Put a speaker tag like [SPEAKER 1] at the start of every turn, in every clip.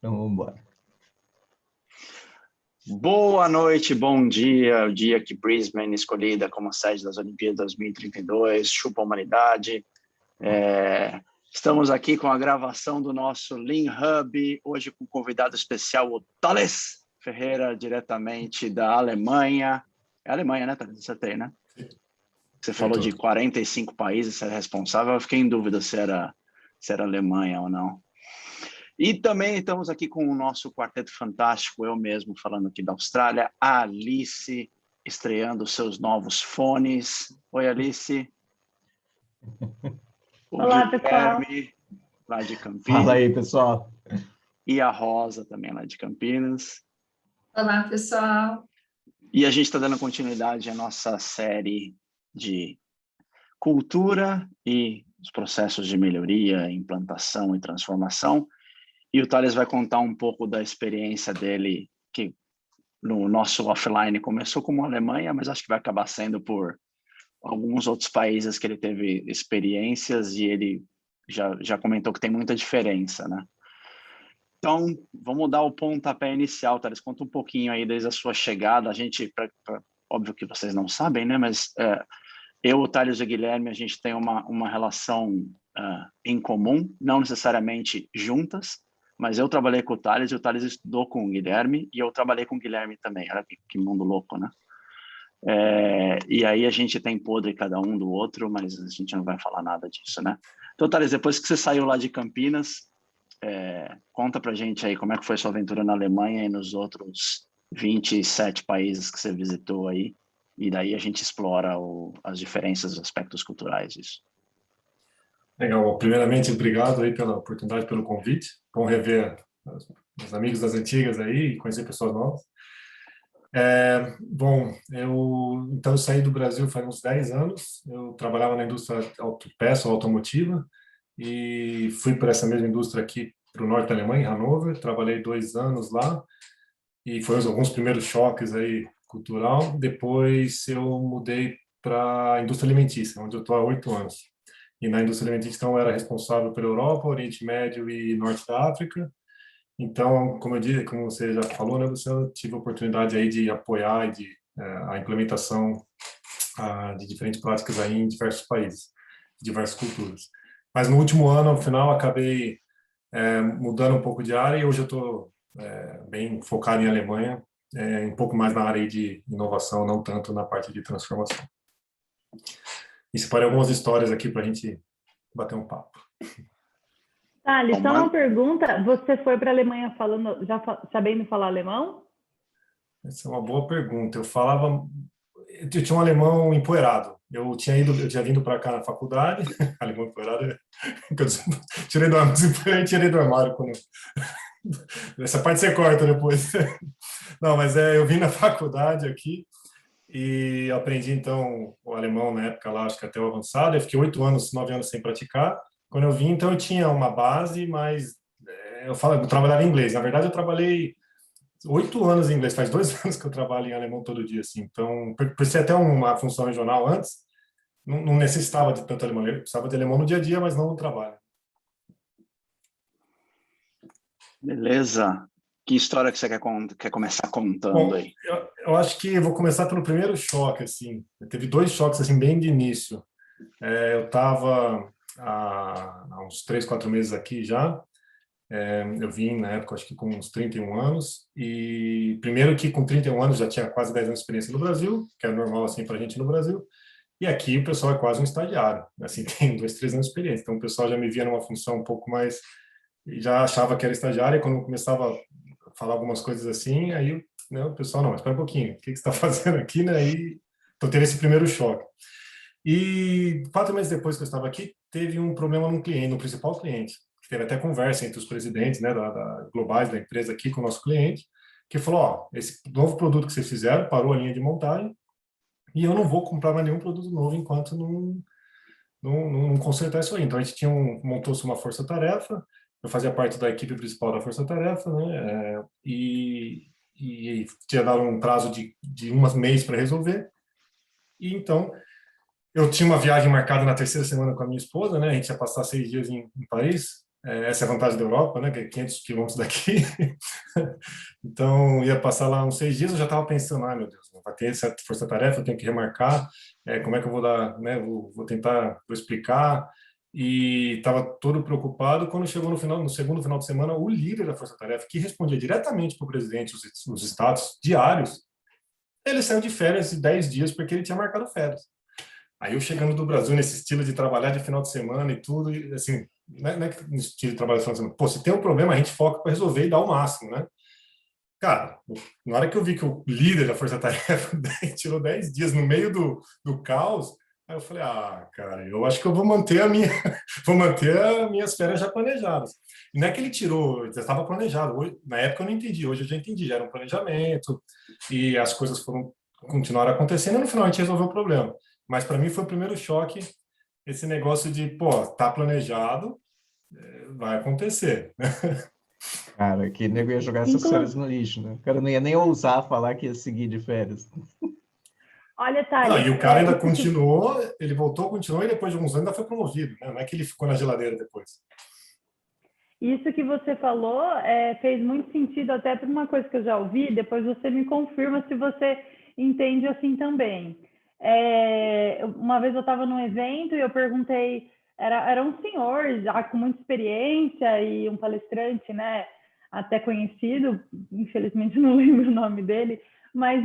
[SPEAKER 1] Então, vamos embora.
[SPEAKER 2] Boa noite, bom dia. O dia que Brisbane, escolhida como sede das Olimpíadas 2032, chupa a humanidade. Estamos aqui com a gravação do nosso Lean Hub, hoje com um convidado especial, o Thales Ferreira, diretamente da Alemanha. É Alemanha, né, Thales? Você tem, né? Você falou de 45 países, você é responsável. Eu fiquei em dúvida se era Alemanha ou não. E também estamos aqui com o nosso quarteto fantástico, eu mesmo falando aqui da Austrália, a Alice, estreando seus novos fones. Oi, Alice. O
[SPEAKER 3] Olá,
[SPEAKER 2] Guilherme,
[SPEAKER 3] pessoal.
[SPEAKER 2] lá de Campinas.
[SPEAKER 1] Fala aí, pessoal.
[SPEAKER 2] E a Rosa, também lá de Campinas.
[SPEAKER 3] Olá, pessoal.
[SPEAKER 2] E a gente está dando continuidade à nossa série de cultura e os processos de melhoria, implantação e transformação. E o Thales vai contar um pouco da experiência dele, que no nosso offline começou como Alemanha, mas acho que vai acabar sendo por alguns outros países que ele teve experiências e ele já comentou que tem muita diferença, né? Então, vamos dar o pontapé inicial, Thales. Conta um pouquinho aí desde a sua chegada. A gente, óbvio que vocês não sabem, né? Mas eu, o Thales e o Guilherme, a gente tem uma relação em comum, não necessariamente juntas, mas eu trabalhei com o Thales e o Thales estudou com o Guilherme e eu trabalhei com o Guilherme também. Olha que mundo louco, né? E aí a gente tem podre cada um do outro, mas a gente não vai falar nada disso, né? Então, Thales, depois que você saiu lá de Campinas, conta pra gente aí como é que foi sua aventura na Alemanha e nos outros 27 países que você visitou aí, e daí a gente explora as diferenças, os aspectos culturais disso.
[SPEAKER 4] Legal. Primeiramente, obrigado aí pela oportunidade, pelo convite. Bom rever os amigos das antigas aí e conhecer pessoas novas. Então eu saí do Brasil faz uns 10 anos. Eu trabalhava na indústria autopeça ou automotiva e fui para essa mesma indústria aqui para o norte da Alemanha, em Hannover. Trabalhei 2 anos lá e foram alguns primeiros choques aí cultural. Depois eu mudei para a indústria alimentícia, onde eu estou há 8 anos. E na indústria alimentícia, então, eu era responsável pela Europa, Oriente Médio e Norte da África. Então, como eu disse, como você já falou, né, Luciano, eu tive a oportunidade aí de apoiar e a implementação de diferentes práticas aí em diversos países, diversas culturas. Mas no último ano, no final, acabei mudando um pouco de área e hoje eu estou bem focado em Alemanha, um pouco mais na área aí de inovação, não tanto na parte de transformação. E separei algumas histórias aqui para a gente bater um papo.
[SPEAKER 3] Thales, só uma pergunta. Você foi para a Alemanha sabendo falar alemão?
[SPEAKER 4] Essa é uma boa pergunta. Eu tinha um alemão empoeirado. Eu tinha vindo para cá na faculdade. Alemão empoeirado, tirei do armário quando... Essa parte você corta depois. Não, mas eu vim na faculdade aqui. E aprendi, então, o alemão na época lá, acho que até o avançado. Eu fiquei 8 anos, 9 anos sem praticar. Quando eu vim, então, eu tinha uma base, mas eu trabalhava em inglês. Na verdade, eu trabalhei 8 anos em inglês. Faz 2 anos que eu trabalho em alemão todo dia, assim. Então, por ser até uma função regional antes, não necessitava de tanto alemão. Eu precisava de alemão no dia a dia, mas não no trabalho.
[SPEAKER 2] Beleza. Que história que você quer começar contando?
[SPEAKER 4] Bom,
[SPEAKER 2] aí?
[SPEAKER 4] Eu acho que eu vou começar pelo primeiro choque, assim. Teve 2 choques, assim, bem de início. Eu estava há uns 3, 4 meses aqui já. Eu vim, na época, acho que com uns 31 anos. E primeiro que com 31 anos já tinha quase 10 anos de experiência no Brasil, que é normal, assim, para a gente no Brasil. E aqui o pessoal é quase um estagiário. Assim, tem 2, 3 anos de experiência. Então o pessoal já me via numa função um pouco mais... Já achava que era estagiário. E quando eu começava falar algumas coisas assim, aí né, o pessoal, não, espera um pouquinho, o que você está fazendo aqui, né? Então teve esse primeiro choque. E 4 meses depois que eu estava aqui, teve um problema no cliente, no principal cliente, que teve até conversa entre os presidentes, né, globais da empresa aqui com o nosso cliente, que falou, ó, esse novo produto que vocês fizeram parou a linha de montagem e eu não vou comprar mais nenhum produto novo enquanto não consertar isso aí. Então a gente montou-se uma força-tarefa. Eu fazia parte da equipe principal da força-tarefa, né? E tinha dado um prazo de um mês para resolver. E então, eu tinha uma viagem marcada na terceira semana com a minha esposa, né? A gente ia passar 6 dias em Paris. Essa é a vantagem da Europa, né? Que é 500 quilômetros daqui. Então, ia passar lá uns 6 dias, eu já estava pensando, meu Deus, vai ter essa força-tarefa, eu tenho que remarcar, como é que eu vou dar, né? Vou tentar, vou explicar. E estava todo preocupado quando chegou no segundo final de semana, o líder da força-tarefa, que respondia diretamente para o presidente os status diários, ele saiu de férias de 10 dias porque ele tinha marcado férias. Aí eu chegando do Brasil nesse estilo de trabalhar de final de semana e tudo, e assim, não é que no estilo de trabalhar de final de semana, pô, se tem um problema, a gente foca para resolver e dar o máximo, né? Cara, na hora que eu vi que o líder da Força Tarefa tirou 10 dias no meio do caos, aí eu falei, cara, eu acho que eu vou manter vou manter as minhas férias já planejadas. E não é que ele tirou, já estava planejado. Hoje, na época eu não entendi, hoje eu já entendi, já era um planejamento e as coisas continuaram acontecendo e no final a gente resolveu o problema. Mas para mim foi o primeiro choque, esse negócio de, pô, tá planejado, vai acontecer.
[SPEAKER 1] Cara, que nego ia jogar essas férias no lixo, né? O cara não ia nem ousar falar que ia seguir de férias.
[SPEAKER 3] Olha, Thales...
[SPEAKER 4] e o cara ainda continuou, ele voltou, continuou, e depois de alguns anos ainda foi promovido, né? Não é que ele ficou na geladeira depois.
[SPEAKER 3] Isso que você falou fez muito sentido até por uma coisa que eu já ouvi, depois você me confirma se você entende assim também. Uma vez eu estava num evento e eu perguntei, era um senhor já com muita experiência e um palestrante, né, até conhecido, infelizmente não lembro o nome dele, mas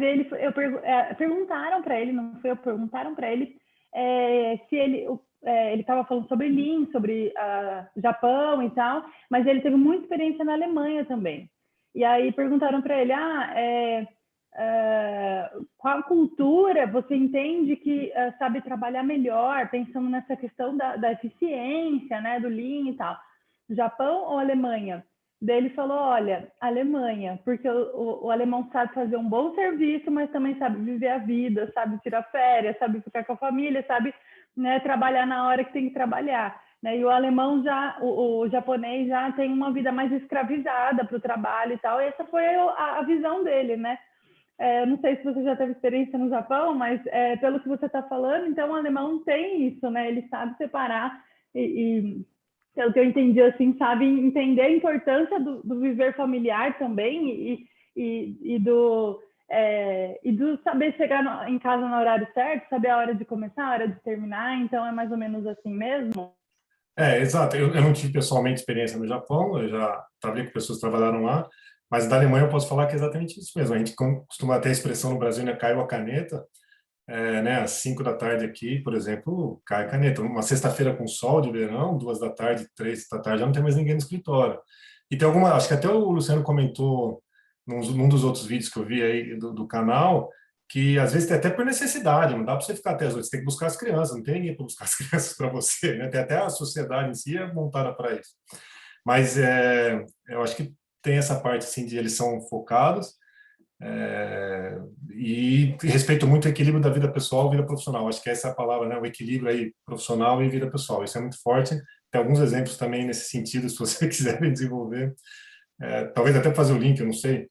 [SPEAKER 3] perguntaram para ele, não foi eu, perguntaram para ele se ele estava falando sobre Lean, sobre Japão e tal, mas ele teve muita experiência na Alemanha também. E aí perguntaram para ele, qual cultura você entende que sabe trabalhar melhor, pensando nessa questão da eficiência, né, do Lean e tal, Japão ou Alemanha? Daí ele falou, olha, Alemanha, porque o alemão sabe fazer um bom serviço, mas também sabe viver a vida, sabe tirar férias, sabe ficar com a família, sabe, né, trabalhar na hora que tem que trabalhar. Né? E o alemão o japonês já tem uma vida mais escravizada para o trabalho e tal. E essa foi a visão dele, né? Não sei se você já teve experiência no Japão, mas pelo que você está falando, então o alemão tem isso, né? Ele sabe separar e pelo que eu entendi, assim, sabe entender a importância do viver familiar também e do saber chegar em casa no horário certo, saber a hora de começar, a hora de terminar. Então, é mais ou menos assim mesmo?
[SPEAKER 4] Exato. Eu não tive pessoalmente experiência no Japão, eu já trabalhei com pessoas que trabalharam lá, mas da Alemanha eu posso falar que é exatamente isso mesmo. A gente costuma ter a expressão no Brasil, né, caiu a caneta, né, às 5 da tarde aqui, por exemplo, cai a caneta. Uma sexta-feira com sol de verão, 2 da tarde, 3 da tarde, já não tem mais ninguém no escritório. E tem acho que até o Luciano comentou num dos outros vídeos que eu vi aí do canal, que às vezes tem até por necessidade, não dá para você ficar até as 8, você tem que buscar as crianças, não tem ninguém para buscar as crianças para você, né? Tem até a sociedade em si montada para isso. Mas eu acho que tem essa parte assim de eles são focados, e respeito muito o equilíbrio da vida pessoal e vida profissional. Acho que essa é a palavra, né? O equilíbrio aí profissional e vida pessoal. Isso é muito forte. Tem alguns exemplos também nesse sentido, se você quiser desenvolver. Talvez até fazer o link, eu não sei.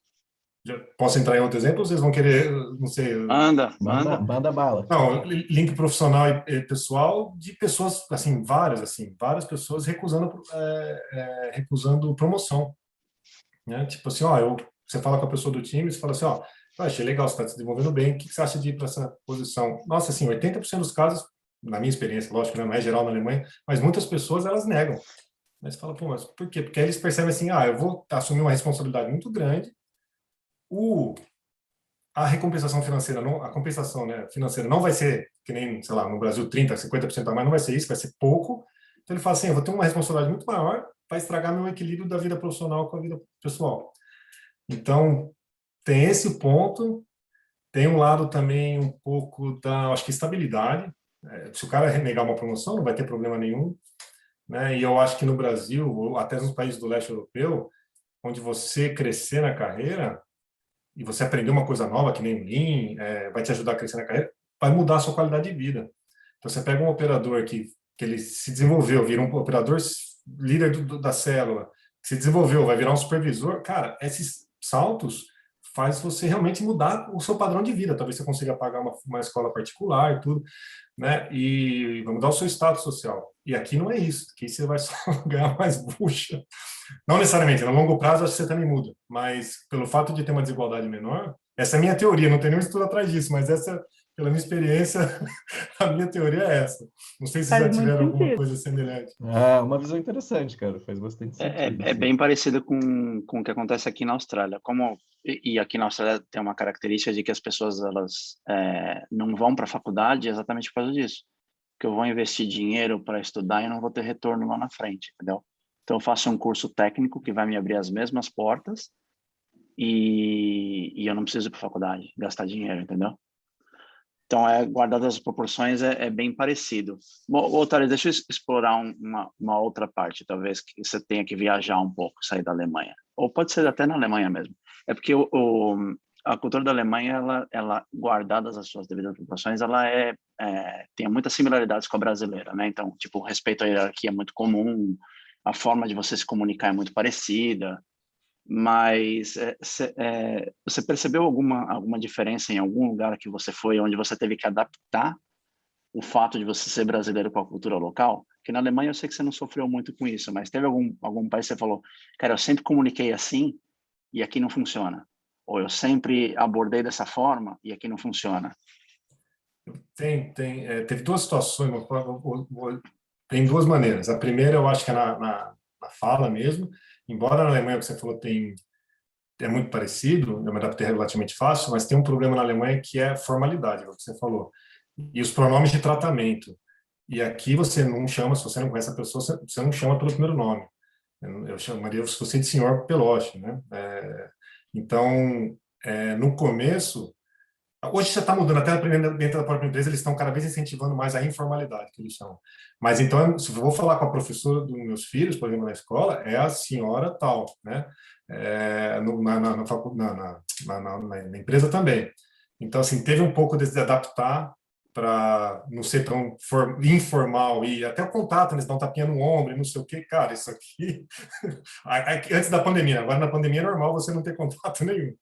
[SPEAKER 4] Já posso entrar em outro exemplo ou vocês vão querer, não sei...
[SPEAKER 1] Manda bala.
[SPEAKER 4] Não, link profissional e pessoal de pessoas, assim, várias pessoas recusando promoção. Né? Tipo assim, você fala com a pessoa do time, você fala assim, achei legal, você está se desenvolvendo bem, o que você acha de ir para essa posição? Nossa, assim, 80% dos casos, na minha experiência, lógico, né, não é geral na Alemanha, mas muitas pessoas, elas negam. Aí você fala, pô, mas por quê? Porque aí eles percebem assim, eu vou assumir uma responsabilidade muito grande, a recompensação financeira, a compensação, né, financeira não vai ser, que nem, sei lá, no Brasil, 30%, 50% a mais, não vai ser isso, vai ser pouco. Então ele fala assim, eu vou ter uma responsabilidade muito maior, vai estragar meu equilíbrio da vida profissional com a vida pessoal. Então, tem esse ponto, tem um lado também um pouco acho que estabilidade. Se o cara renegar uma promoção, não vai ter problema nenhum. Né? E eu acho que no Brasil, ou até nos países do leste europeu, onde você crescer na carreira, e você aprender uma coisa nova, que nem o Lean, vai te ajudar a crescer na carreira, vai mudar a sua qualidade de vida. Então, você pega um operador que ele se desenvolveu, vira um operador líder da célula, se desenvolveu, vai virar um supervisor, cara, esses saltos faz você realmente mudar o seu padrão de vida. Talvez você consiga pagar uma escola particular e tudo, né? E vai mudar o seu status social. E aqui não é isso. Aqui você vai só ganhar mais bucha. Não necessariamente, no longo prazo acho que você também muda, mas pelo fato de ter uma desigualdade menor, essa é a minha teoria, não tem nenhum estudo atrás disso, mas essa, pela minha experiência, a minha teoria é essa. Não sei se já
[SPEAKER 3] Faz muito
[SPEAKER 4] tiveram alguma
[SPEAKER 3] sentido.
[SPEAKER 4] coisa semelhante.
[SPEAKER 1] Ah, uma visão interessante, cara. Faz bastante sentido.
[SPEAKER 2] É
[SPEAKER 1] Assim.
[SPEAKER 2] bem parecido com o que acontece aqui na Austrália. E aqui na Austrália tem uma característica de que as pessoas elas não vão para a faculdade exatamente por causa disso. Que eu vou investir dinheiro para estudar e não vou ter retorno lá na frente, entendeu? Então eu faço um curso técnico que vai me abrir as mesmas portas e eu não preciso ir para a faculdade, gastar dinheiro, entendeu? Então, guardadas as proporções, é bem parecido. Bom, Thales, deixa eu explorar uma outra parte, talvez que você tenha que viajar um pouco, sair da Alemanha. Ou pode ser até na Alemanha mesmo. É porque a cultura da Alemanha, ela, guardadas as suas devidas proporções, ela tem muitas similaridades com a brasileira, né? Então, tipo, o respeito à hierarquia é muito comum, a forma de você se comunicar é muito parecida, mas você percebeu alguma diferença em algum lugar que você foi, onde você teve que adaptar o fato de você ser brasileiro com a cultura local? Que na Alemanha eu sei que você não sofreu muito com isso, mas teve algum país que você falou, cara, eu sempre comuniquei assim e aqui não funciona? Ou eu sempre abordei dessa forma e aqui não funciona?
[SPEAKER 4] Teve duas situações, tem duas maneiras. A primeira, eu acho que é na fala mesmo, embora na Alemanha, o que você falou, é muito parecido, eu me adaptei relativamente fácil, mas tem um problema na Alemanha que é formalidade, é o que você falou. E os pronomes de tratamento. E aqui você não chama, se você não conhece a pessoa, você não chama pelo primeiro nome. Eu chamaria você de senhor Peloche, né? Então, no começo, hoje já está mudando, até dentro da própria empresa, eles estão cada vez incentivando mais a informalidade, que eles chamam. Mas então, se eu vou falar com a professora dos meus filhos, por exemplo, na escola, é a senhora tal, né? Na empresa também. Então, assim, teve um pouco de adaptar para não ser tão informal e até o contato, eles dão tapinha no ombro e não sei o quê. Cara, isso aqui... Antes da pandemia, agora na pandemia é normal você não ter contato nenhum.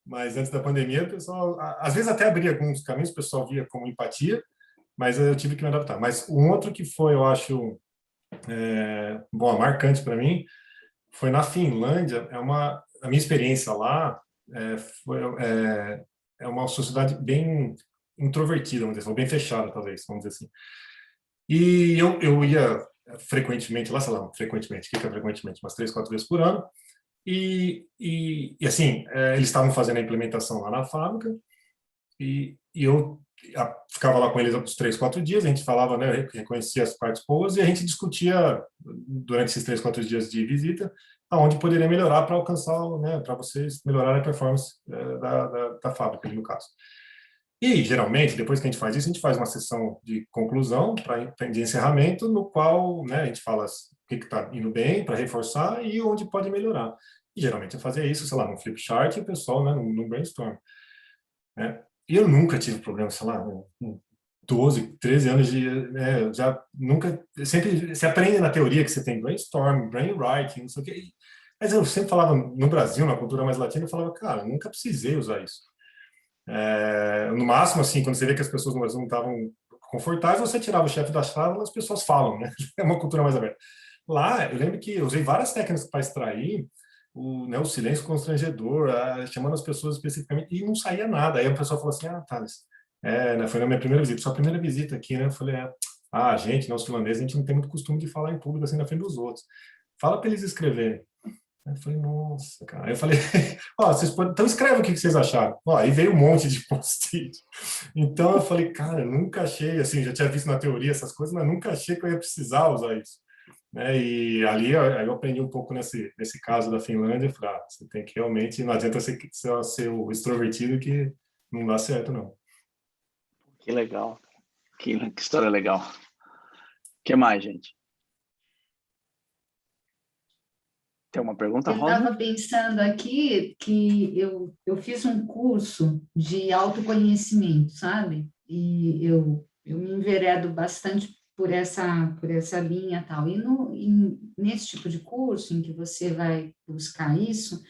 [SPEAKER 4] Mas antes da pandemia, o pessoal, às vezes até abria alguns caminhos, o pessoal via como empatia, mas eu tive que me adaptar. Mas um outro que foi, eu acho, marcante para mim, foi na Finlândia. A minha experiência lá é uma sociedade bem introvertida, vamos dizer, bem fechada, talvez, vamos dizer assim. E eu ia frequentemente lá, sei lá, frequentemente, o que é frequentemente? Umas 3, 4 vezes por ano. E assim, eles estavam fazendo a implementação lá na fábrica e eu ficava lá com eles uns 3, 4 dias, a gente falava, né, reconhecia as partes boas e a gente discutia durante esses 3, 4 dias de visita aonde poderia melhorar para alcançar, né, para vocês melhorar a performance da fábrica, ali no caso. E, geralmente, depois que a gente faz isso, a gente faz uma sessão de conclusão, de encerramento, no qual, né, a gente fala o que está indo bem para reforçar e onde pode melhorar. E, geralmente, eu fazia isso, sei lá, no flip chart e o pessoal, né, no brainstorm. Né? E eu nunca tive problema, sei lá, 12, 13 anos eu já nunca... Sempre se aprende na teoria que você tem brainstorm, brainwriting, não sei o quê. Mas eu sempre falava, no Brasil, na cultura mais latina, eu falava, cara, nunca precisei usar isso. No máximo, assim, quando você vê que as pessoas no Brasil não estavam confortáveis, você tirava o chefe da sala, as pessoas falam, né? É uma cultura mais aberta. Lá, eu lembro que eu usei várias técnicas para extrair o silêncio constrangedor, chamando as pessoas especificamente, e não saía nada. Aí a pessoa falou assim, Thales, né, foi na minha primeira visita, sua primeira visita aqui, né? Eu falei, gente, nós finlandeses, a gente não tem muito costume de falar em público assim na frente dos outros. Fala para eles escreverem. Aí eu falei, nossa, cara. Aí eu falei, vocês podem... Então escreve o que vocês acharam. Aí veio um monte de post-it. Então eu falei, cara, eu nunca achei, assim, já tinha visto na teoria essas coisas, mas nunca achei que eu ia precisar usar isso. Né? E ali eu aprendi um pouco nesse caso da Finlândia. Eu falei, você tem que realmente, não adianta ser o extrovertido que não dá certo, não.
[SPEAKER 2] Que legal. Que história legal. O que mais, gente? Tem uma pergunta, Rosa?
[SPEAKER 5] Eu estava pensando aqui que eu fiz um curso de autoconhecimento, sabe? E eu me enveredo bastante por essa linha tal. E nesse tipo de curso em que você vai buscar isso,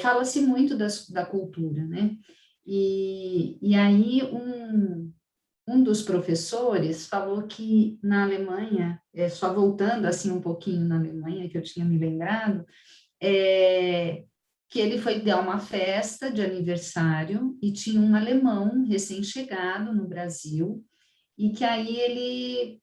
[SPEAKER 5] fala-se muito da cultura, né? E aí um dos professores falou que na Alemanha, só voltando assim um pouquinho na Alemanha, que eu tinha me lembrado, que ele foi dar uma festa de aniversário e tinha um alemão recém-chegado no Brasil, e que aí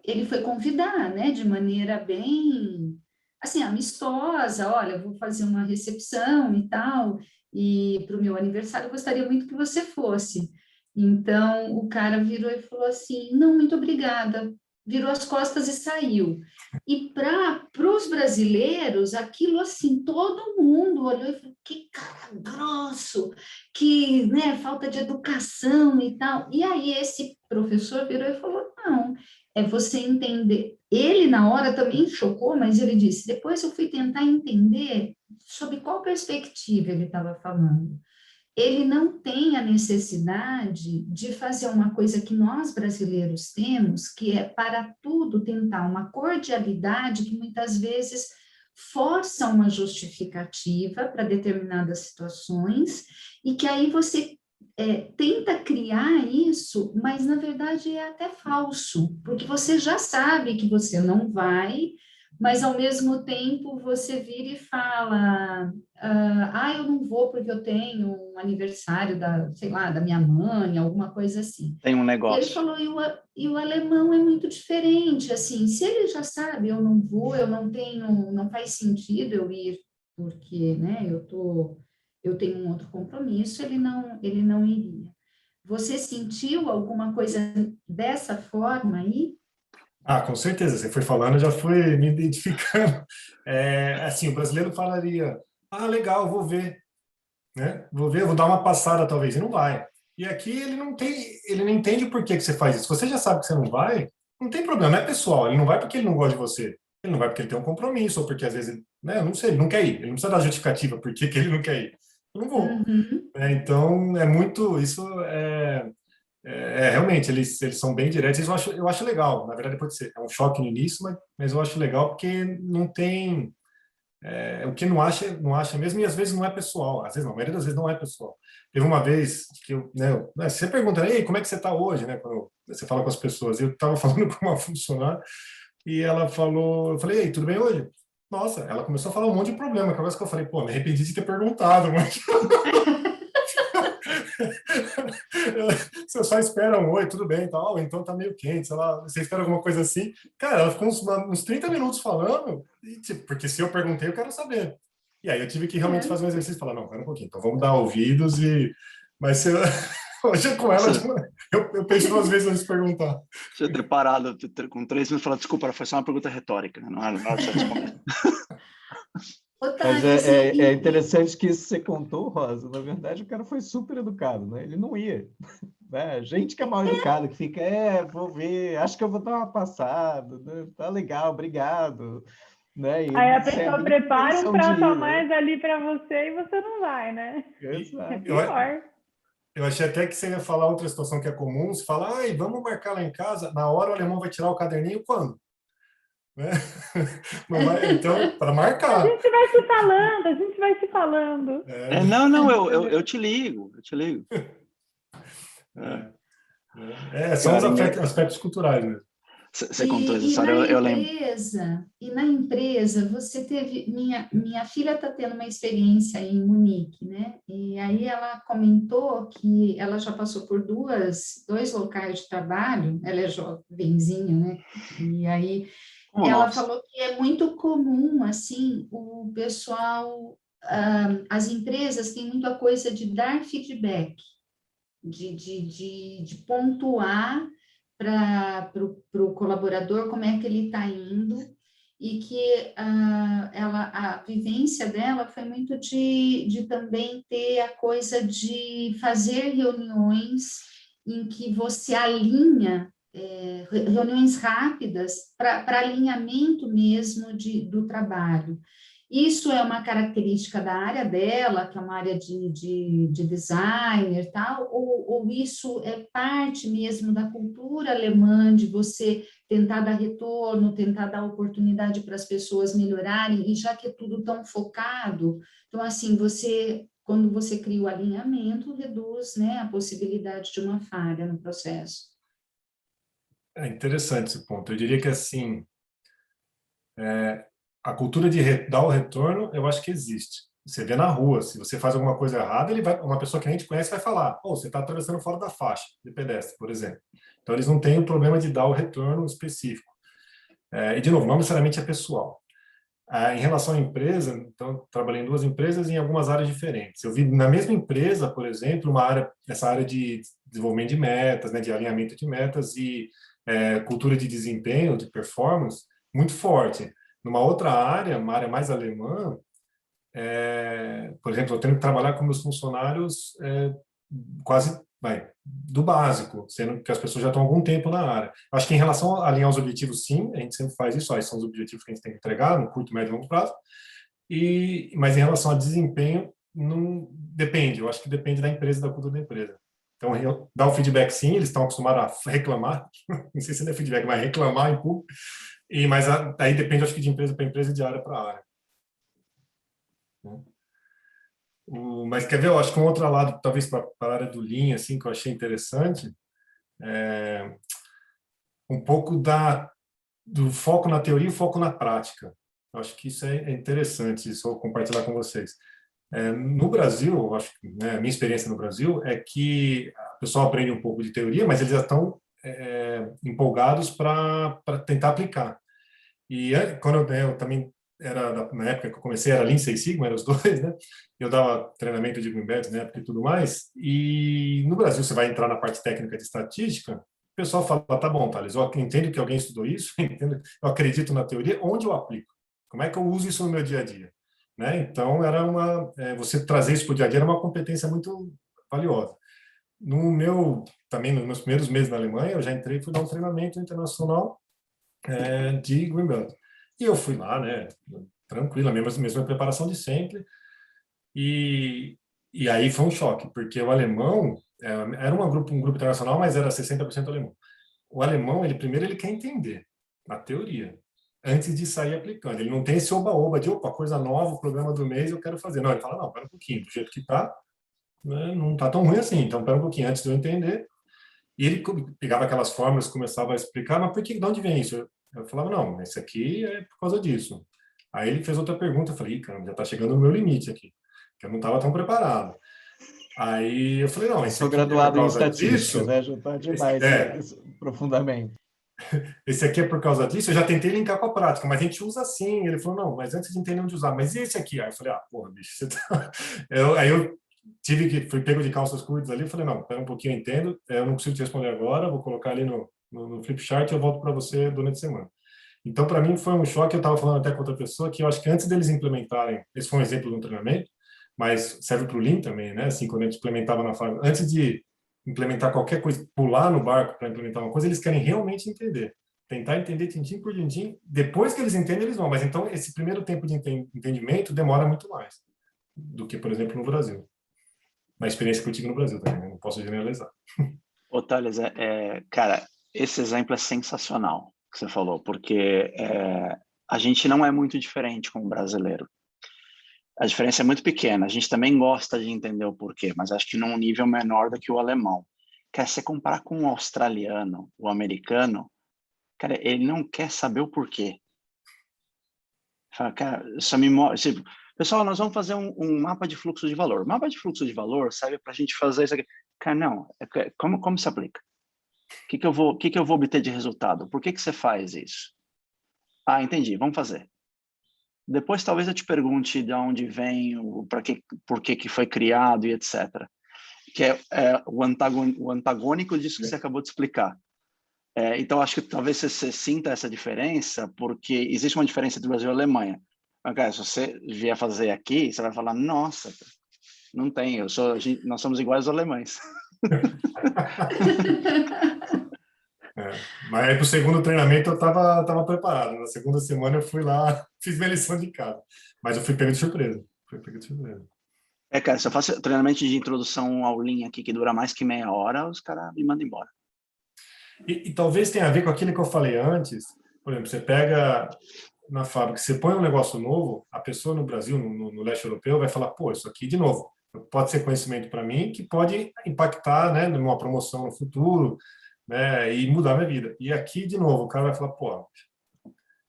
[SPEAKER 5] ele foi convidar, né, de maneira bem, assim, amistosa, olha, vou fazer uma recepção e tal, e para o meu aniversário eu gostaria muito que você fosse. Então, o cara virou e falou assim, não, muito obrigada, virou as costas e saiu. E para os brasileiros, aquilo assim, todo mundo olhou e falou, que cara grosso, que, né, falta de educação e tal. E aí esse professor virou e falou, não, é você entender. Ele, na hora, também chocou, mas ele disse, depois eu fui tentar entender sobre qual perspectiva ele estava falando. Ele não tem a necessidade de fazer uma coisa que nós brasileiros temos, que é para tudo tentar uma cordialidade que muitas vezes força uma justificativa para determinadas situações, e que aí você tenta criar isso, mas na verdade é até falso, porque você já sabe que você não vai, mas ao mesmo tempo você vira e fala, eu não vou porque eu tenho um aniversário sei lá, da minha mãe, alguma coisa assim.
[SPEAKER 2] Tem um
[SPEAKER 5] E ele
[SPEAKER 2] negócio.
[SPEAKER 5] falou, e o alemão é muito diferente, assim, se ele já sabe, eu não vou, não faz sentido eu ir, porque, né, eu tenho um outro compromisso, ele não iria. Você sentiu alguma coisa dessa forma aí?
[SPEAKER 4] Com certeza. Você foi falando, eu já fui me identificando. Assim, o brasileiro falaria, legal, vou ver, né? Vou ver, vou dar uma passada talvez, e não vai. E aqui ele não entende por que você faz isso. Você já sabe que você não vai, não tem problema, não é pessoal. Ele não vai porque ele não gosta de você. Ele não vai porque ele tem um compromisso, ou porque às vezes, né, eu não sei, ele não quer ir. Ele não precisa dar justificativa por que ele não quer ir. Eu não vou.
[SPEAKER 5] Uhum.
[SPEAKER 4] Então, isso realmente, eles são bem diretos. Isso eu acho legal. Na verdade, pode ser. É um choque no início, mas eu acho legal porque não tem. O que não acha mesmo, e às vezes não é pessoal. Às vezes não, a maioria das vezes não é pessoal. Teve uma vez que você pergunta, ei, como é que você está hoje, né? Quando você fala com as pessoas. Eu estava falando com uma funcionária e ela falou, eu falei, ei, tudo bem hoje? Nossa, ela começou a falar um monte de problema. Aquela que eu falei, pô, me arrependi de ter perguntado, mas você só espera um oi, tudo bem, tal, então tá meio quente, sei lá, você espera alguma coisa assim. Cara, ela ficou uns 30 minutos falando, porque se eu perguntei, eu quero saber. E aí eu tive que realmente fazer um exercício e falar, não, pera um pouquinho, então vamos dar ouvidos Mas hoje com ela, eu penso 2 vezes antes de perguntar.
[SPEAKER 2] Você ter parado com 3 minutos e falar, desculpa, foi só uma pergunta retórica, não era pra você responder.
[SPEAKER 1] Mas é interessante que isso você contou, Rosa. Na verdade, o cara foi super educado, né? Ele não ia. Né? Gente que é mal educada, que fica, vou ver, acho que eu vou dar uma passada, né? Tá legal, obrigado. Né? E
[SPEAKER 3] Aí a
[SPEAKER 1] sem
[SPEAKER 3] pessoa
[SPEAKER 1] a
[SPEAKER 3] prepara um prato
[SPEAKER 1] ir,
[SPEAKER 3] a
[SPEAKER 1] né?
[SPEAKER 3] mais ali para você e você não vai, né?
[SPEAKER 1] Exato.
[SPEAKER 3] É pior.
[SPEAKER 4] Eu achei até que você ia falar outra situação que é comum, você fala, vamos marcar lá em casa, na hora o alemão vai tirar o caderninho quando? Né? Não vai, então, para
[SPEAKER 3] A
[SPEAKER 4] marcar.
[SPEAKER 3] gente vai se falando, a gente vai se falando.
[SPEAKER 2] Não, eu te ligo.
[SPEAKER 4] São os aspectos culturais mesmo.
[SPEAKER 2] Você contou essa história, eu lembro.
[SPEAKER 5] E na empresa, você teve... Minha filha está tendo uma experiência em Munique, né? E aí ela comentou que ela já passou por dois locais de trabalho, ela é jovenzinha, né? E aí ela falou que é muito comum, assim, o pessoal... as empresas têm muita coisa de dar feedback, de pontuar para o colaborador como é que ele está indo, e que a vivência dela foi muito de também ter a coisa de fazer reuniões em que você alinha, reuniões rápidas para alinhamento mesmo do trabalho. Isso é uma característica da área dela, que é uma área de designer, tal, ou isso é parte mesmo da cultura alemã, de você tentar dar retorno, tentar dar oportunidade para as pessoas melhorarem, e já que é tudo tão focado, então, assim, quando você cria o alinhamento, reduz, né, a possibilidade de uma falha no processo.
[SPEAKER 4] É interessante esse ponto. Eu diria que, assim, a cultura de dar o retorno, eu acho que existe. Você vê na rua, se você faz alguma coisa errada, uma pessoa que nem te conhece vai falar, você está atravessando fora da faixa de pedestre, por exemplo. Então, eles não têm o problema de dar o retorno específico. E, de novo, não necessariamente é pessoal. Em relação à empresa, então, trabalhei em 2 empresas em algumas áreas diferentes. Eu vi na mesma empresa, por exemplo, essa área de desenvolvimento de metas, né, de alinhamento de metas e cultura de desempenho, de performance, muito forte. Numa outra área, uma área mais alemã, por exemplo, eu tenho que trabalhar com meus funcionários quase do básico, sendo que as pessoas já estão há algum tempo na área. Acho que em relação a alinhar os objetivos, sim, a gente sempre faz isso, esses são os objetivos que a gente tem que entregar no curto, médio e longo prazo, mas em relação a desempenho, não depende, eu acho que depende da empresa e da cultura da empresa. Então, dar o feedback, sim, eles estão acostumados a reclamar, não sei se não é feedback, mas reclamar em público, mas aí depende, acho que de empresa para empresa e de área para área. Mas quer ver, eu acho que um outro lado, talvez para a área do Lean, assim, que eu achei interessante, um pouco do foco na teoria e foco na prática. Eu acho que isso é interessante, isso eu vou compartilhar com vocês. No Brasil, eu acho que, né, a minha experiência no Brasil é que o pessoal aprende um pouco de teoria, mas eles já estão empolgados para tentar aplicar. E quando eu também na época que eu comecei, era Lean Six Sigma, eram os dois, né? Eu dava treinamento de Green Belt na época e tudo mais. E no Brasil, você vai entrar na parte técnica de estatística, o pessoal fala, tá bom, Thales, eu entendo que alguém estudou isso, eu acredito na teoria, onde eu aplico? Como é que eu uso isso no meu dia a dia? Né? Então, você trazer isso para o dia a dia era uma competência muito valiosa. Também nos meus primeiros meses na Alemanha, eu já entrei e fui dar um treinamento internacional de Green Belt. E eu fui lá, né, tranquilo, a mesma preparação de sempre. E aí foi um choque, porque o alemão era um grupo internacional, mas era 60% alemão. O alemão, ele quer entender a teoria antes de sair aplicando. Ele não tem esse oba-oba de, coisa nova, o programa do mês eu quero fazer. Não, ele fala, não, pera um pouquinho, do jeito que tá, né, não tá tão ruim assim, então pera um pouquinho antes de eu entender. E ele pegava aquelas fórmulas, começava a explicar, mas de onde vem isso? Eu falava, não, esse aqui é por causa disso. Aí ele fez outra pergunta, eu falei, caramba, já está chegando no meu limite aqui, que eu não estava tão preparado. Aí eu falei, não, esse
[SPEAKER 1] sou
[SPEAKER 4] aqui
[SPEAKER 1] graduado
[SPEAKER 4] é
[SPEAKER 1] em
[SPEAKER 4] por causa
[SPEAKER 1] estatística,
[SPEAKER 4] disso,
[SPEAKER 1] né? Já está demais, profundamente.
[SPEAKER 4] Esse aqui é por causa disso, eu já tentei linkar com a prática, mas a gente usa assim. Ele falou, não, mas antes de entender onde usar, mas e esse aqui? Aí eu falei, porra, bicho, você tá... Aí eu fui pego de calças curtas ali, eu falei, não, espera um pouquinho, eu entendo, eu não consigo te responder agora, vou colocar ali no Flipchart e eu volto para você durante a semana. Então, para mim, foi um choque. Eu estava falando até com outra pessoa que eu acho que antes deles implementarem, esse foi um exemplo de um treinamento, mas serve para o Lean também, né? Assim, quando a gente implementava na fábrica, antes de implementar qualquer coisa, pular no barco para implementar uma coisa, eles querem realmente entender. Tentar entender tintim por tintim. Depois que eles entendem, eles vão. Mas então, esse primeiro tempo de entendimento demora muito mais do que, por exemplo, no Brasil. Na experiência que eu tive no Brasil também, né? Não posso generalizar.
[SPEAKER 2] Ô, Thales, cara, esse exemplo é sensacional que você falou, porque a gente não é muito diferente com o brasileiro. A diferença é muito pequena. A gente também gosta de entender o porquê, mas acho que num nível menor do que o alemão. Quer se comparar com o australiano, o americano, cara, ele não quer saber o porquê. Fala, cara, só me mostra. Tipo, pessoal, nós vamos fazer um mapa de fluxo de valor. O mapa de fluxo de valor serve para a gente fazer isso aqui. Cara, não. Como se aplica? O que que eu vou obter de resultado? Por que você faz isso? Ah, entendi. Vamos fazer. Depois, talvez eu te pergunte de onde vem, por que foi criado e etc. Que é o antagônico disso que você acabou de explicar. Então, acho que talvez você sinta essa diferença, porque existe uma diferença entre o Brasil e a Alemanha. Mas, cara, se você vier fazer aqui, você vai falar, nossa, não tem, nós somos iguais aos alemães.
[SPEAKER 4] Mas aí, para o segundo treinamento, eu estava preparado. Na segunda semana, eu fui lá, fiz minha lição de casa. Mas eu fui pego de surpresa.
[SPEAKER 2] Cara, se eu faço treinamento de introdução ao Lean aqui que dura mais que meia hora, os caras me mandam embora.
[SPEAKER 4] E talvez tenha a ver com aquilo que eu falei antes. Por exemplo, você pega na fábrica, você põe um negócio novo, a pessoa no Brasil, no leste europeu, vai falar, pô, isso aqui, de novo, pode ser conhecimento para mim que pode impactar, né, numa promoção no futuro, né, e mudar minha vida. E aqui, de novo, o cara vai falar, pô,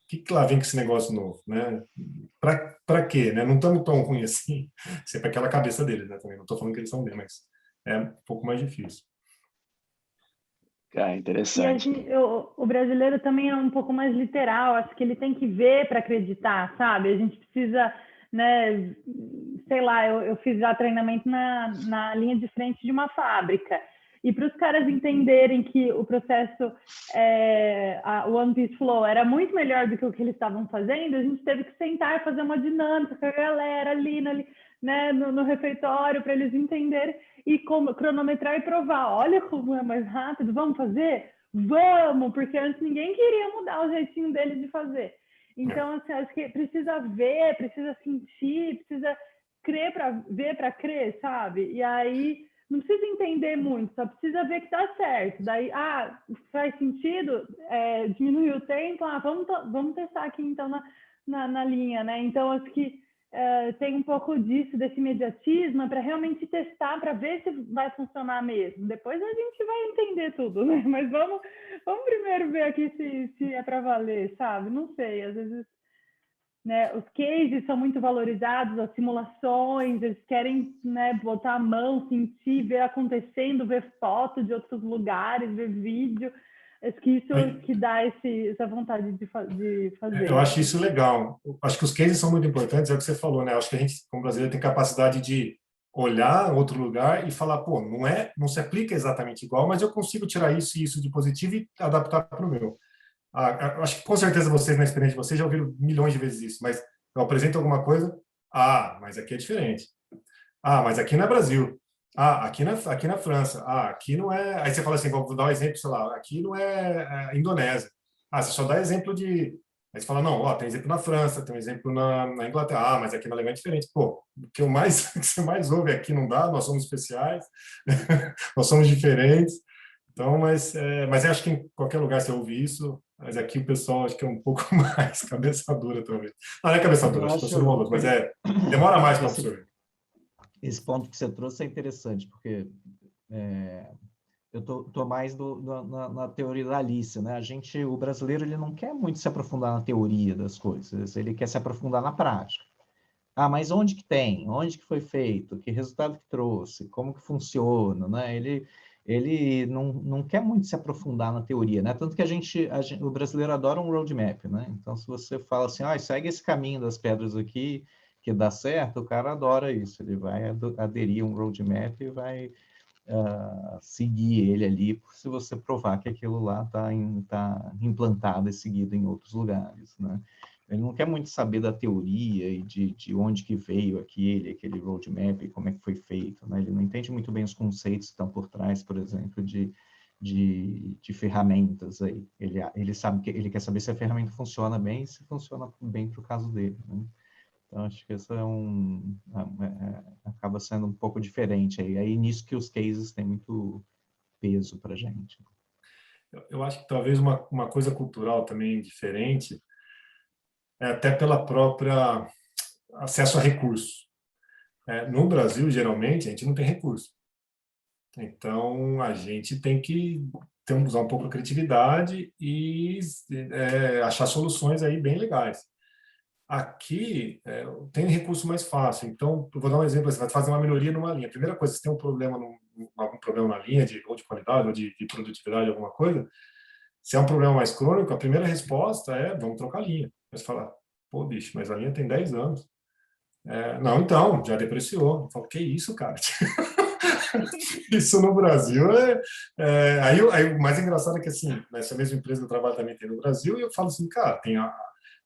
[SPEAKER 4] que lá vem com esse negócio novo, né? Para quê, né? Não estamos tão ruim assim. Sempre aquela cabeça deles, né? Também não estou falando que eles são bem, mas é um pouco mais difícil.
[SPEAKER 2] Interessante.
[SPEAKER 3] O brasileiro também é um pouco mais literal. Acho que ele tem que ver para acreditar, sabe? A gente precisa, né? Sei lá, eu fiz já treinamento na linha de frente de uma fábrica. E para os caras entenderem que o processo, o One Piece Flow, era muito melhor do que o que eles estavam fazendo, a gente teve que sentar e fazer uma dinâmica com a galera ali, né, no refeitório, para eles entenderem e cronometrar e provar. Olha como é mais rápido, vamos fazer? Vamos! Porque antes ninguém queria mudar o jeitinho deles de fazer. Então, assim, acho que precisa ver, precisa sentir, precisa crer para ver para crer, sabe? E aí não precisa entender muito, só precisa ver que tá certo. Daí, faz sentido, diminuir o tempo, vamos testar aqui então na linha, né? Então, acho que tem um pouco disso, desse imediatismo, para realmente testar, para ver se vai funcionar mesmo. Depois a gente vai entender tudo, né? Mas vamos primeiro ver aqui se é para valer, sabe? Não sei, às vezes... Né, os cases são muito valorizados, as simulações, eles querem, né, botar a mão, sentir, ver acontecendo, ver foto de outros lugares, ver vídeo. Acho que isso que dá essa vontade de fazer.
[SPEAKER 4] Eu acho isso legal. Acho que os cases são muito importantes, é o que você falou, né? Acho que a gente, como brasileiro, tem capacidade de olhar outro lugar e falar, pô, não se aplica exatamente igual, mas eu consigo tirar isso e isso de positivo e adaptar para o meu. Acho que com certeza vocês, na experiência de vocês, já ouviram milhões de vezes isso, mas eu apresento alguma coisa, mas aqui é diferente. Mas aqui não é Brasil. Aqui na França. Aqui não é... Aí você fala assim, vou dar um exemplo, sei lá, aqui não é Indonésia. Você só dá exemplo de... Aí você fala, não, tem exemplo na França, tem um exemplo na Inglaterra. Mas aqui na Alemanha é diferente. Pô, o que você mais ouve aqui não dá, nós somos especiais, nós somos diferentes. Então, mas eu acho que em qualquer lugar você ouve isso, mas aqui o pessoal acho que é um pouco mais cabeça dura, talvez. Não é cabeça dura, acho que estou sendo maluco, mas demora mais para absorver.
[SPEAKER 1] Esse ponto que você trouxe é interessante, porque eu tô mais na teoria da Alice, né? O brasileiro, ele não quer muito se aprofundar na teoria das coisas, ele quer se aprofundar na prática. Mas onde que tem? Onde que foi feito? Que resultado que trouxe? Como que funciona, né? Ele não quer muito se aprofundar na teoria, né? Tanto que o brasileiro adora um roadmap, né? Então, se você fala assim, segue esse caminho das pedras aqui, que dá certo, o cara adora isso. Ele vai aderir a um roadmap e vai seguir ele ali, se você provar que aquilo lá está implantado e seguido em outros lugares, né? Ele não quer muito saber da teoria e de onde que veio aquele roadmap e como é que foi feito, né? Ele não entende muito bem os conceitos que estão por trás, por exemplo, de ferramentas aí. Ele sabe que ele quer saber se a ferramenta funciona bem e se funciona bem para o caso dele, né? Então, acho que isso acaba sendo um pouco diferente. Aí nisso que os cases têm muito peso para a gente.
[SPEAKER 4] Eu acho que talvez uma coisa cultural também diferente até pela própria acesso a recursos. No Brasil, geralmente, a gente não tem recurso. Então, a gente tem que usar um pouco a criatividade e achar soluções aí bem legais. Aqui tem recurso mais fácil. Então, eu vou dar um exemplo. Você vai fazer uma melhoria numa linha. A primeira coisa, se tem algum problema na linha, ou de qualidade, ou de produtividade, alguma coisa, se é um problema mais crônico, a primeira resposta é, vamos trocar a linha. Você fala, pô, bicho, mas a linha tem 10 anos. Não, então, já depreciou. Eu falo, que isso, cara? Isso no Brasil aí o mais engraçado é que, assim, nessa mesma empresa que eu trabalho também tem no Brasil, e eu falo assim, cara, tem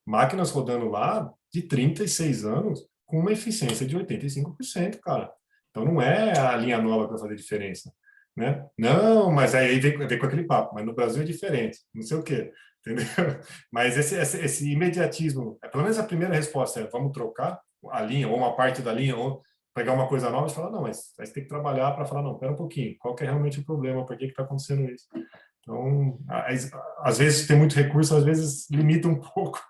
[SPEAKER 4] máquinas rodando lá de 36 anos com uma eficiência de 85%, cara. Então, não é a linha nova que vai fazer diferença, né? Não, mas aí vem com aquele papo, mas no Brasil é diferente, não sei o quê. entendeu? Mas esse imediatismo, pelo menos a primeira resposta é vamos trocar a linha, ou uma parte da linha, ou pegar uma coisa nova e falar, não, mas aí você tem que trabalhar para falar, não, espera um pouquinho, qual que é realmente o problema, por que está acontecendo isso? Então, às vezes tem muito recurso, às vezes limita um pouco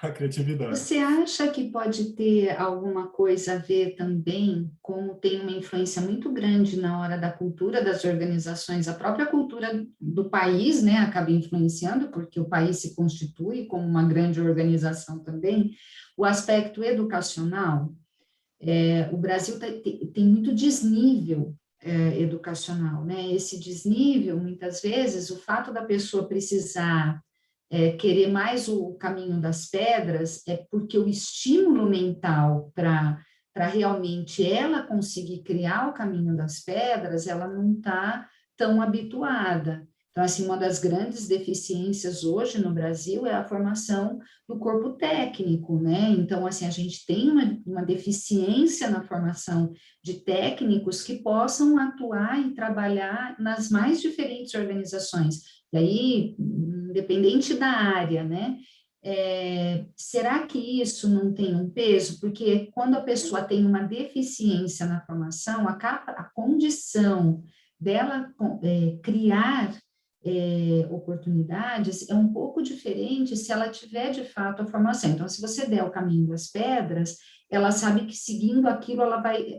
[SPEAKER 4] a criatividade.
[SPEAKER 5] Você acha que pode ter alguma coisa a ver também, como tem uma influência muito grande na hora da cultura das organizações, a própria cultura do país, né, acaba influenciando, porque o país se constitui como uma grande organização também, o aspecto educacional? O Brasil tem muito desnível educacional, né? Esse desnível, muitas vezes, o fato da pessoa precisar querer mais o caminho das pedras é porque o estímulo mental para realmente ela conseguir criar o caminho das pedras, ela não está tão habituada. Então, assim, uma das grandes deficiências hoje no Brasil é a formação do corpo técnico, né? Então, assim, a gente tem uma deficiência na formação de técnicos que possam atuar e trabalhar nas mais diferentes organizações. E aí, independente da área, né? Será que isso não tem um peso? Porque quando a pessoa tem uma deficiência na formação, a condição dela criar oportunidades é um pouco diferente se ela tiver de fato a formação. Então, se você der o caminho das pedras, ela sabe que seguindo aquilo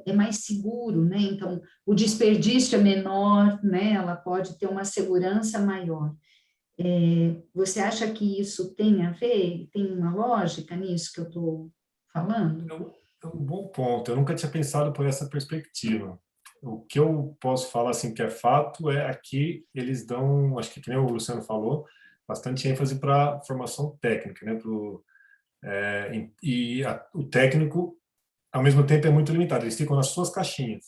[SPEAKER 5] é mais seguro, né? Então, o desperdício é menor, né? Ela pode ter uma segurança maior. Você acha que isso tem a ver? Tem uma lógica nisso que eu estou falando?
[SPEAKER 4] É um bom ponto. Eu nunca tinha pensado por essa perspectiva. O que eu posso falar assim que é fato é aqui eles dão, acho que nem o Luciano falou, bastante ênfase para a formação técnica, né? O técnico, ao mesmo tempo, é muito limitado. Eles ficam nas suas caixinhas.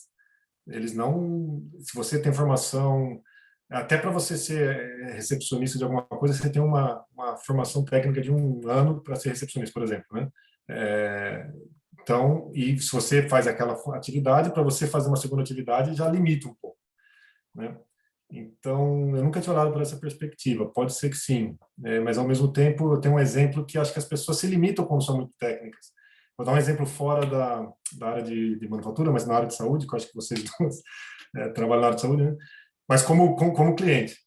[SPEAKER 4] Eles não, se você tem formação, até para você ser recepcionista de alguma coisa, você tem uma formação técnica de 1 ano para ser recepcionista, por exemplo, né? Então, e se você faz aquela atividade, para você fazer uma segunda atividade, já limita um pouco, né? Então, eu nunca tinha olhado por essa perspectiva. Pode ser que sim, mas ao mesmo tempo eu tenho um exemplo que acho que as pessoas se limitam quando são muito técnicas. Vou dar um exemplo fora da área de manufatura, mas na área de saúde, que eu acho que vocês dois trabalham na área de saúde, né? Mas como cliente.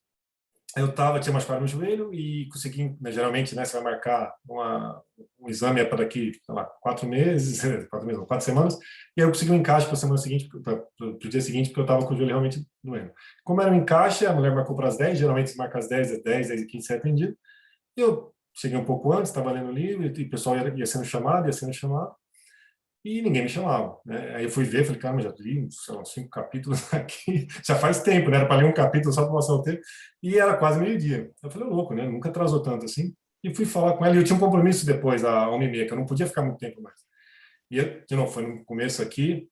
[SPEAKER 4] Eu tinha machucado no joelho e consegui, né, geralmente, né, você vai marcar um exame para daqui, sei lá, 4 meses, 4 semanas, e aí eu consegui um encaixe para a semana seguinte, para o dia seguinte, porque eu estava com o joelho realmente doendo. Como era um encaixe, a mulher marcou para as 10, geralmente se marca às 10, 10 e 15 você é atendido. Eu cheguei um pouco antes, estava lendo o livro, e o pessoal ia sendo chamado, e ninguém me chamava, né? Aí eu fui ver, falei, cara, já li, sei lá, 5 capítulos aqui, já faz tempo, né? Era para ler um capítulo só para passar o tempo, e era quase meio-dia. Eu falei, louco, né? Nunca atrasou tanto assim. E fui falar com ela, e eu tinha um compromisso depois, às 1h30, que eu não podia ficar muito tempo mais. E eu, de novo, foi no começo aqui,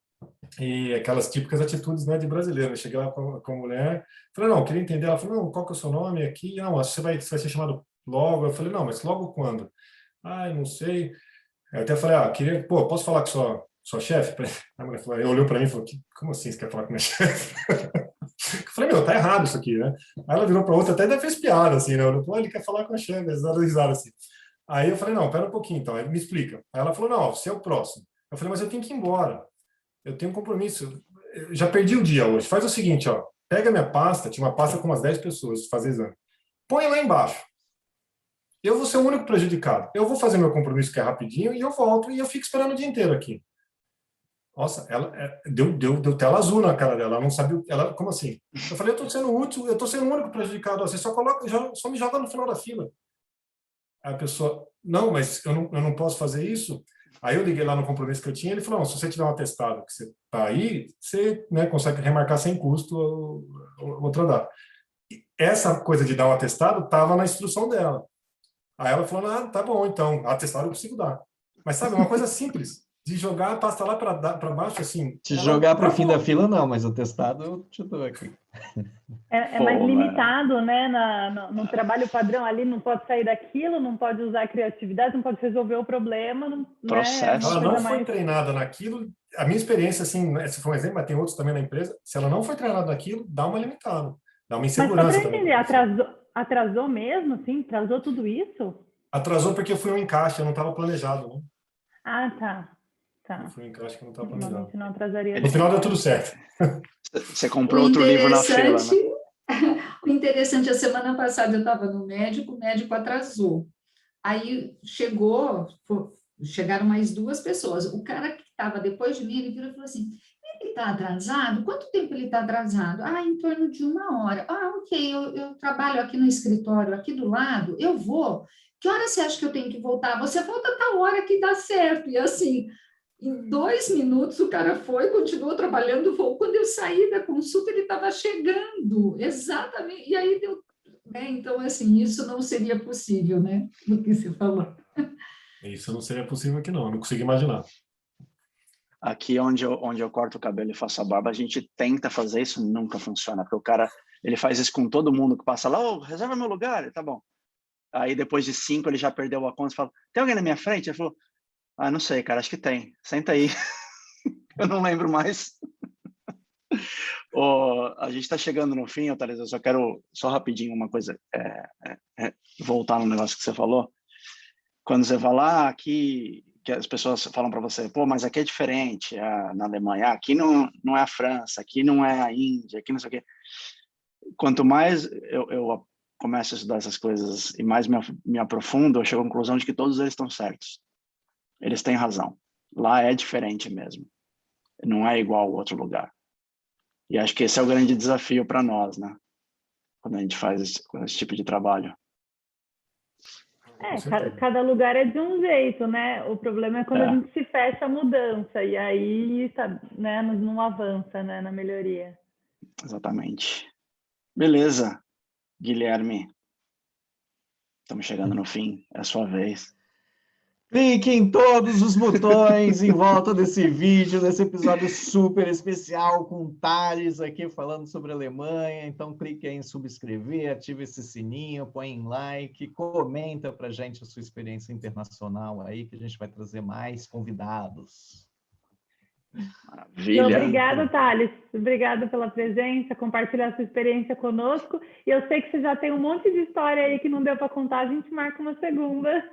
[SPEAKER 4] e aquelas típicas atitudes, né, de brasileiro. Eu cheguei lá com a mulher, falei, não, eu queria entender. Ela falou, não, qual que é o seu nome aqui? Não, você vai ser chamado logo. Eu falei, não, mas logo quando? Ah, não sei. Eu até falei, posso falar com sua chefe? A mulher falou, olhou para mim e falou, como assim você quer falar com minha chefe? Eu falei, tá errado isso aqui, né? Aí ela virou para outra, até fez piada, assim, né? Ele quer falar com a chefe, eles deram risada, assim. Aí eu falei, não, pera um pouquinho, então, aí me explica. Aí ela falou, não, você é o próximo. Eu falei, mas eu tenho que ir embora. Eu tenho um compromisso. Eu já perdi o dia hoje. Faz o seguinte, ó, pega minha pasta, tinha uma pasta com umas 10 pessoas fazer exame. Põe lá embaixo. Eu vou ser o único prejudicado. Eu vou fazer meu compromisso, que é rapidinho, e eu volto, e eu fico esperando o dia inteiro aqui. Nossa, ela deu tela azul na cara dela. Ela não sabia. Como assim? Eu falei, eu estou sendo útil, eu estou sendo o único prejudicado. Você só me joga no final da fila. Aí a pessoa, não, mas eu não posso fazer isso. Aí eu liguei lá no compromisso que eu tinha, ele falou, não, se você tiver um atestado que você está aí, você, né, consegue remarcar sem custo outra data. Essa coisa de dar um atestado estava na instrução dela. Aí ela falou, tá bom, então, atestado eu consigo dar. Mas sabe, uma coisa simples, de jogar a pasta lá para baixo, assim...
[SPEAKER 1] Te jogar para o fim da fila, não, mas o atestado eu te dou aqui.
[SPEAKER 3] É mais limitado, né, no trabalho padrão ali, não pode sair daquilo, não pode usar a criatividade, não pode resolver o problema.
[SPEAKER 2] Processo.
[SPEAKER 4] Ela não foi treinada naquilo. A minha experiência, assim, esse foi um exemplo, mas tem outros também na empresa, se ela não foi treinada naquilo, dá uma limitada, dá uma insegurança.
[SPEAKER 3] Mas só para entender, atrasou mesmo, assim? Atrasou tudo isso?
[SPEAKER 4] Atrasou porque eu fui um encaixe, eu não estava planejado, né?
[SPEAKER 3] Ah, tá. Tá.
[SPEAKER 4] Foi um encaixe que eu não estava planejado.
[SPEAKER 3] Normalmente não atrasaria.
[SPEAKER 4] No final deu tudo certo.
[SPEAKER 2] Você comprou outro livro na fila, né?
[SPEAKER 5] O interessante, a semana passada eu estava no médico, o médico atrasou. Aí chegaram mais 2 pessoas. O cara que estava depois de mim, ele virou e falou assim, ele está atrasado? Quanto tempo ele está atrasado? Ah, em torno de 1 hora. Ah, ok, eu trabalho aqui no escritório, aqui do lado, eu vou. Que hora você acha que eu tenho que voltar? Você volta a tal hora que dá certo. E assim, em 2 minutos o cara foi, continuou trabalhando, voltou. Quando eu saí da consulta, ele estava chegando. Exatamente. E aí deu... Então, assim, isso não seria possível, né? Do que você falou.
[SPEAKER 4] Isso não seria possível aqui, não. Eu não consigo imaginar.
[SPEAKER 2] Aqui onde eu corto o cabelo e faço a barba, a gente tenta fazer isso, nunca funciona, porque o cara, ele faz isso com todo mundo que passa lá, ô, reserva meu lugar, tá bom. Aí depois de 5 ele já perdeu a conta e fala, tem alguém na minha frente? Ele falou, ah, não sei, cara, acho que tem, senta aí. Eu não lembro mais. A gente está chegando no fim, Thales, eu só quero, só rapidinho, uma coisa, voltar no negócio que você falou. Quando você fala que as pessoas falam para você, pô, mas aqui é diferente, na Alemanha, aqui não é a França, aqui não é a Índia, aqui não sei o quê. Quanto mais eu começo a estudar essas coisas e mais me aprofundo, eu chego à conclusão de que todos eles estão certos. Eles têm razão. Lá é diferente mesmo. Não é igual ao outro lugar. E acho que esse é o grande desafio para nós, né? Quando a gente faz esse tipo de trabalho.
[SPEAKER 3] Cada lugar é de um jeito, né? O problema é quando a gente se fecha a mudança e aí né, não avança, né, na melhoria.
[SPEAKER 2] Exatamente. Beleza, Guilherme. Estamos chegando no fim, é a sua vez.
[SPEAKER 1] Clique em todos os botões em volta desse vídeo, desse episódio super especial com o Thales aqui falando sobre a Alemanha. Então, clique aí em subscrever, ative esse sininho, põe em like, comenta para a gente a sua experiência internacional aí, que a gente vai trazer mais convidados.
[SPEAKER 2] Maravilha.
[SPEAKER 3] Obrigada, Thales. Obrigada pela presença, compartilhar sua experiência conosco. E eu sei que você já tem um monte de história aí que não deu para contar, a gente marca uma segunda.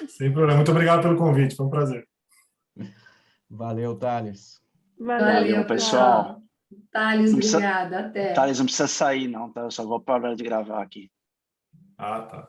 [SPEAKER 4] Sem problema. Muito obrigado pelo convite, foi um prazer.
[SPEAKER 1] Valeu, Thales.
[SPEAKER 2] Valeu, pessoal.
[SPEAKER 5] Thales, obrigada. Até.
[SPEAKER 2] Thales, não precisa sair, não, tá? Eu só vou parar de gravar aqui.
[SPEAKER 4] Ah, tá.